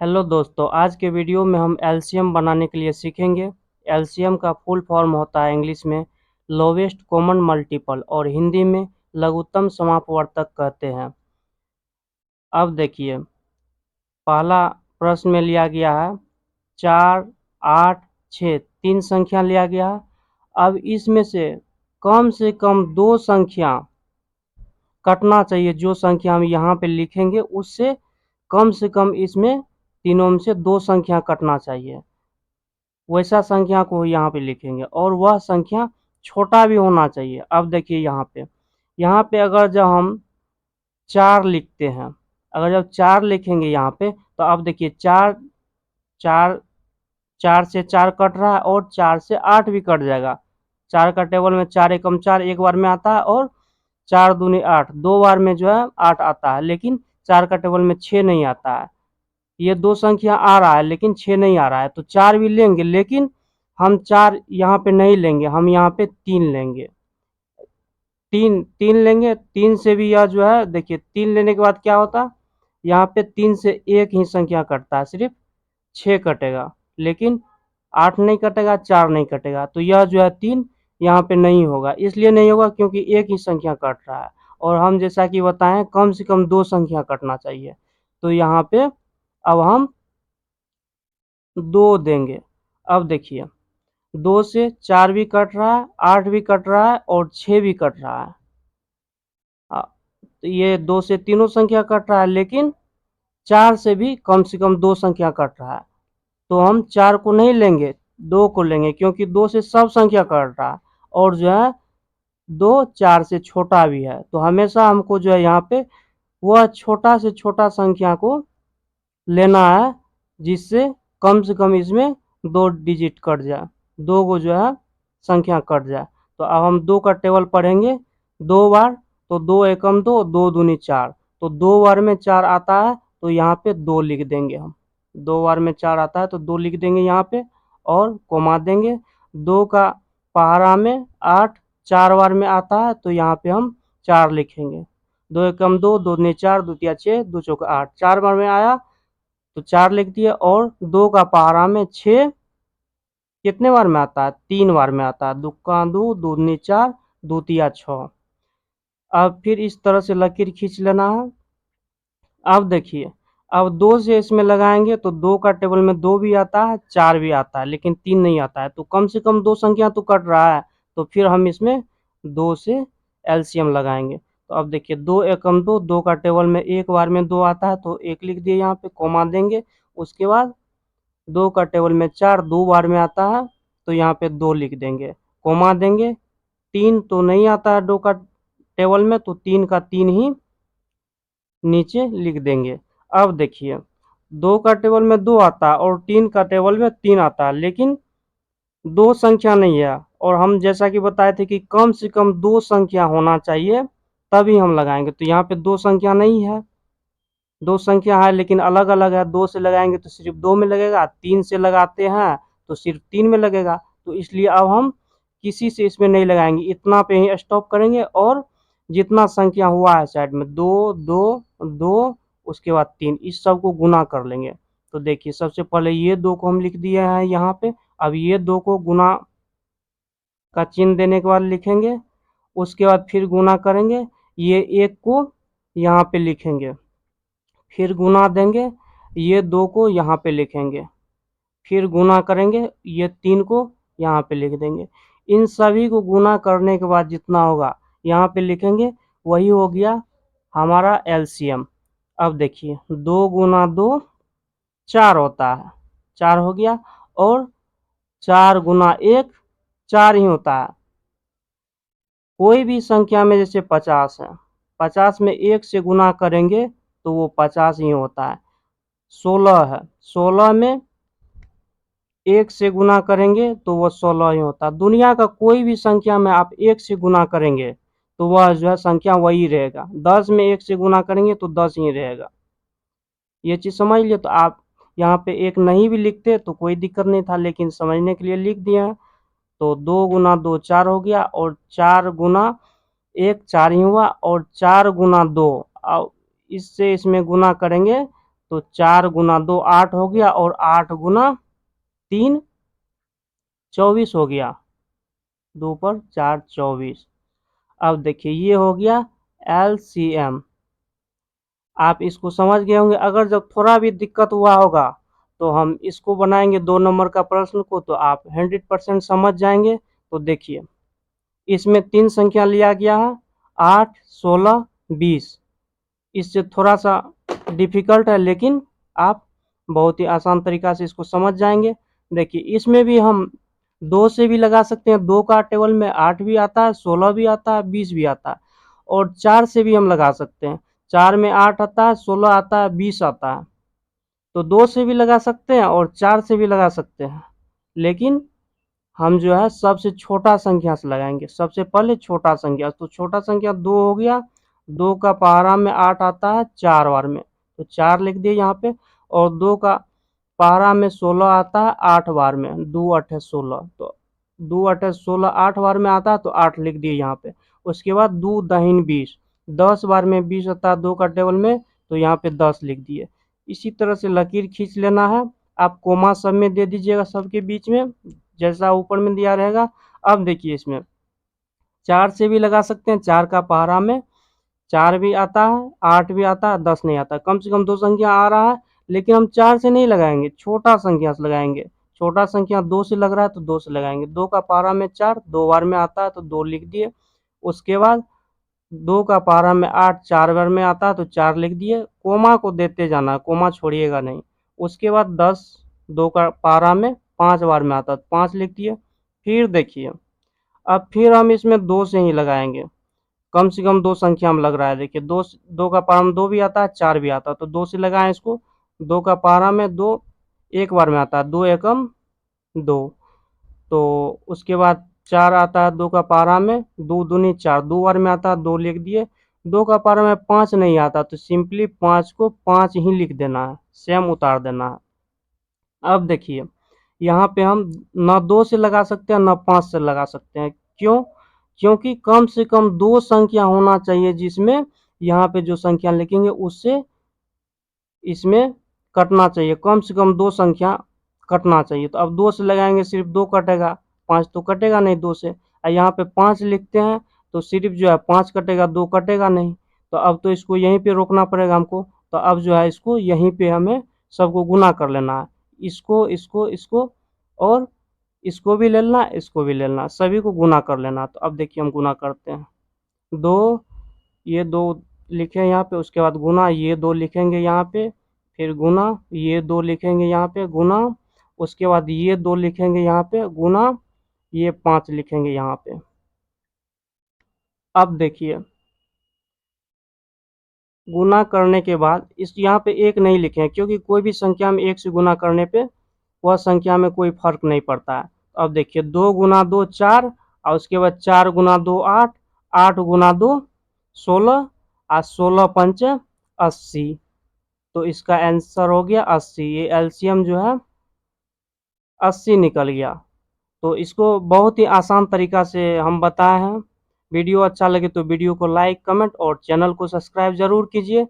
Hello दोस्तों, आज के वीडियो में हम एलसीएम बनाने के लिए सीखेंगे। एलसीएम का फुल फॉर्म होता है इंग्लिश में लोवेस्ट कॉमन मल्टीपल और हिंदी में लघुत्तम समापवर्तक कहते हैं। अब देखिए, पहला प्रश्न में लिया गया है 4, 8, 6 तीन संख्या लिया गया है। अब इसमें से कम दो संख्या कटना चाहिए। जो संख्या हम यहाँ पे लिखेंगे उससे से कम इसमें तीनों में से दो संख्या कटना चाहिए। वैसा संख्या को यहाँ पे लिखेंगे और वह संख्या छोटा भी होना चाहिए। अब देखिए यहाँ पे अगर जब हम 4 लिखते हैं, अगर जब 4 लिखेंगे यहाँ पे, तो अब देखिए 4 4 4 से 4 कट रहा है और 4 से 8 भी कट जाएगा। 4 का टेबल में 4 एकम 4 एक बार में आता है और 4 दूनी 8 दो बार में जो है 8 आता है, लेकिन 4 का टेबल में 6 नहीं आता है। ये दो संख्या आ रहा है लेकिन 6 नहीं आ रहा है, तो 4 भी लेंगे, लेकिन हम 4 यहाँ पे नहीं लेंगे, हम यहाँ पे 3 लेंगे। 3 लेंगे। 3 से भी यह जो है, देखिए 3 लेने के बाद क्या होता है, यहाँ पे 3 से एक ही संख्या कटता है, सिर्फ 6 कटेगा, लेकिन 8 नहीं कटेगा, 4 नहीं कटेगा। तो यह जो है 3 यहाँ पे नहीं होगा। इसलिए नहीं होगा क्योंकि एक ही संख्या कट रहा है और हम जैसा कि बताएं कम से कम दो संख्या कटना चाहिए। तो यहाँ पे अब हम 2 देंगे। अब देखिए 2 से 4 भी कट रहा है, 8 भी कट रहा है और 6 भी कट रहा है। तो ये 2 से तीनों संख्या कट रहा है, लेकिन 4 से कम दो संख्या कट रहा है। तो हम 4 को नहीं लेंगे, 2 को लेंगे, क्योंकि 2 से सब संख्या कट रहा है और जो है 2 4 से छोटा भी है। तो हमेशा हमको जो है यहाँ पे वह छोटा से छोटा संख्या को लेना है, जिससे कम से कम इसमें 2 डिजिट कट जाए, 2 को जो है संख्या कट जाए। तो अब हम 2 का टेबल पढ़ेंगे 2 बार। तो 2 एकम 2, 2 दूनी 4, तो 2 बार में 4 आता है, तो यहाँ पे 2 लिख देंगे हम। 2 बार में 4 आता है तो 2 लिख देंगे यहाँ पे और कोमा देंगे। 2 का पहाड़ा में 8 4 बार में आता है, तो यहाँ पे हम 4 लिखेंगे। 2 एकम 2, 2 दूनी 4, 2 तिया 6, 2 चौका 8, 4 बार में आया तो 4 लिख दिए। और 2 का पहाड़ा में 6 कितने बार में आता है, 3 बार में आता है। 2 का 2, 2 दूनी 4, 2 तिया 6। अब फिर इस तरह से लकीर खींच लेना है। अब देखिए, अब 2 से इसमें लगाएंगे तो 2 का टेबल में 2 भी आता है, 4 भी आता है, लेकिन 3 नहीं आता है। तो कम से कम दो संख्या तो कट रहा है, तो फिर हम इसमें 2 से एलसीएम लगाएंगे। तो अब देखिए 2 एकम 2, 2 का टेबल में एक बार में 2 आता है, तो 1 लिख दिए यहाँ पे, कोमा देंगे। उसके बाद 2 का टेबल में 4 2 बार में आता है, तो यहाँ पे 2 लिख देंगे, कोमा देंगे। 3 तो नहीं आता है 2 का टेबल में, तो 3 का 3 ही नीचे लिख देंगे। अब देखिए 2 का टेबल में 2 आता है और 3 का टेबल में 3 आता है, लेकिन दो संख्या नहीं है। और हम जैसा कि बताए थे कि कम से कम दो संख्या होना चाहिए, तभी हम लगाएंगे। तो यहाँ पे दो संख्या नहीं है, दो संख्या है लेकिन अलग अलग है। 2 से लगाएंगे तो सिर्फ 2 में लगेगा, 3 से लगाते हैं तो सिर्फ 3 में लगेगा। तो इसलिए अब हम किसी से इसमें नहीं लगाएंगे, इतना पे ही स्टॉप करेंगे और जितना संख्या हुआ है साइड में 2 2 2, उसके बाद 3, इस सब को गुना कर लेंगे। तो देखिए सबसे पहले ये 2 को हम लिख दिए हैं यहाँ पे। अब ये 2 को गुना का चिन्ह देने के बाद लिखेंगे, उसके बाद फिर गुना करेंगे। ये 1 को यहाँ पे लिखेंगे, फिर गुना देंगे। ये 2 को यहाँ पे लिखेंगे, फिर गुना करेंगे। ये 3 को यहाँ पे लिख देंगे। इन सभी को गुना करने के बाद जितना होगा यहाँ पे लिखेंगे, वही हो गया हमारा एलसीएम। अब देखिए 2 गुना 2 4 होता है, 4 हो गया। और 4 गुना 1 4 ही होता है। कोई भी संख्या में जैसे 50 है, 50 में 1 से गुना करेंगे तो वो 50 ही होता है। 16 है, 16 में 1 से गुना करेंगे तो वो 16 ही होता है। दुनिया का कोई भी संख्या में आप 1 से गुना करेंगे तो वह जो है संख्या वही रहेगा। 10 में 1 से गुना करेंगे तो 10 ही रहेगा। ये चीज़ समझ लिए। तो आप यहाँ पे 1 नहीं भी लिखते तो कोई दिक्कत नहीं था, लेकिन समझने के लिए लिख दिए हैं। तो 2 गुना 2 4 हो गया और 4 गुना 1 4 ही हुआ और 4 गुना 2, अब इससे इसमें गुना करेंगे तो 4 गुना 2 8 हो गया और 8 गुना 3 24 हो गया। 2 पर 4 24। अब देखिए ये हो गया LCM। आप इसको समझ गए होंगे। अगर जब थोड़ा भी दिक्कत हुआ होगा तो हम इसको बनाएंगे 2 नंबर का प्रश्न को, तो आप 100% समझ जाएंगे। तो देखिए इसमें 3 संख्या लिया गया है 8 16 20। इससे थोड़ा सा डिफिकल्ट है लेकिन आप बहुत ही आसान तरीका से इसको समझ जाएंगे। देखिए इसमें भी हम 2 से भी लगा सकते हैं। 2 का टेबल में 8 भी आता है 16 भी आता है 20 भी आता है। और 4 से भी हम लगा सकते हैं। 4 में 8 आता है 16 आता है 20 आता है। तो 2 से भी लगा सकते हैं और 4 से भी लगा सकते हैं। लेकिन हम जो है सबसे छोटा संख्या से लगाएंगे। सबसे पहले छोटा संख्या, तो छोटा संख्या 2 हो गया। 2 का पहाड़ा में 8 आता है 4 बार में, तो 4 लिख दिए यहाँ पे। और 2 का पहाड़ा में 16 आता है 8 बार में, 2 8 16। तो 2 8 16 8 बार में आता है तो 8 लिख दिए यहाँ पे। उसके बाद 2 दहीन 20, 10 बार में 20 आता है 2 का टेबल में, तो यहाँ पे 10 लिख दिए। इसी तरह से लकीर खींच लेना है। आप कोमा सब में दे दीजिएगा सबके बीच में, जैसा ऊपर में दिया रहेगा। अब देखिए इसमें 4 से भी लगा सकते हैं। 4 का पहाड़ा में 4 भी आता है 8 भी आता है 10 नहीं आता। कम से कम 2 संख्या आ रहा है, लेकिन हम 4 से नहीं लगाएंगे, छोटा संख्या से लगाएंगे। छोटा संख्या 2 से लग रहा है तो 2 से लगाएंगे। 2 का पहाड़ा में 4 2 बार में आता है तो 2 लिख दिए। उसके बाद 2 का पहाड़ा में 8 4 बार में आता है तो 4 लिख दिए। कोमा को देते जाना, कोमा छोड़िएगा नहीं। उसके बाद 10 2 का पहाड़ा में 5 बार में आता है तो 5 लिख दिए। फिर देखिए अब फिर हम इसमें 2 से ही लगाएंगे। कम से कम 2 संख्या में लग रहा है। देखिए 2 का पहाड़ा में 2 भी आता है 4 भी आता है, तो 2 से लगाएं इसको। 2 का पहाड़ा में 2 एक बार में आता है, 2 एकम 2। तो उसके बाद 4 आता है 2 का पहाड़ा में, 2 दूनी 4 2 बार में आता है 2 लिख दिए। 2 का पहाड़ा में 5 नहीं आता तो सिंपली 5 को 5 ही लिख देना है, सेम उतार देना है। अब देखिए यहाँ पे हम न 2 से लगा सकते हैं न 5 से लगा सकते हैं। क्यों? क्योंकि कम से कम 2 संख्या होना चाहिए जिसमें यहाँ पे जो संख्या लिखेंगे उससे इसमें कटना चाहिए। कम से कम 2 संख्या कटना चाहिए। तो अब 2 से लगाएंगे सिर्फ 2 कटेगा, 5 तो कटेगा नहीं 2 से। और यहाँ पे 5 लिखते हैं तो सिर्फ जो है 5 कटेगा, 2 कटेगा नहीं। तो अब तो इसको यहीं पे रोकना पड़ेगा हमको। तो अब जो है इसको यहीं पे हमें सबको गुना कर लेना है। इसको इसको इसको और इसको भी ले लेना, इसको भी ले लेना, सभी को गुना कर लेना। तो अब देखिए हम गुना करते हैं। 2 ये 2 लिखे यहाँ पे, उसके बाद गुना ये 2 लिखेंगे यहाँ पे, फिर गुना ये 2 लिखेंगे यहाँ पे, गुना उसके बाद ये 2 लिखेंगे यहाँ पे, गुना ये 5 लिखेंगे यहाँ पे। अब देखिए गुना करने के बाद इस यहाँ पे 1 नहीं लिखे, क्योंकि कोई भी संख्या में 1 से गुना करने पे वह संख्या में कोई फर्क नहीं पड़ता है। अब देखिए 2 गुना 2 4, और उसके बाद 4 गुना 2 8, 8 गुना 2 16, और 16 पंच 80। तो इसका आंसर हो गया 80। ये एलसीएम जो है 80 निकल गया। तो इसको बहुत ही आसान तरीका से हम बताए हैं। वीडियो अच्छा लगे तो वीडियो को लाइक कमेंट और चैनल को सब्सक्राइब जरूर कीजिए।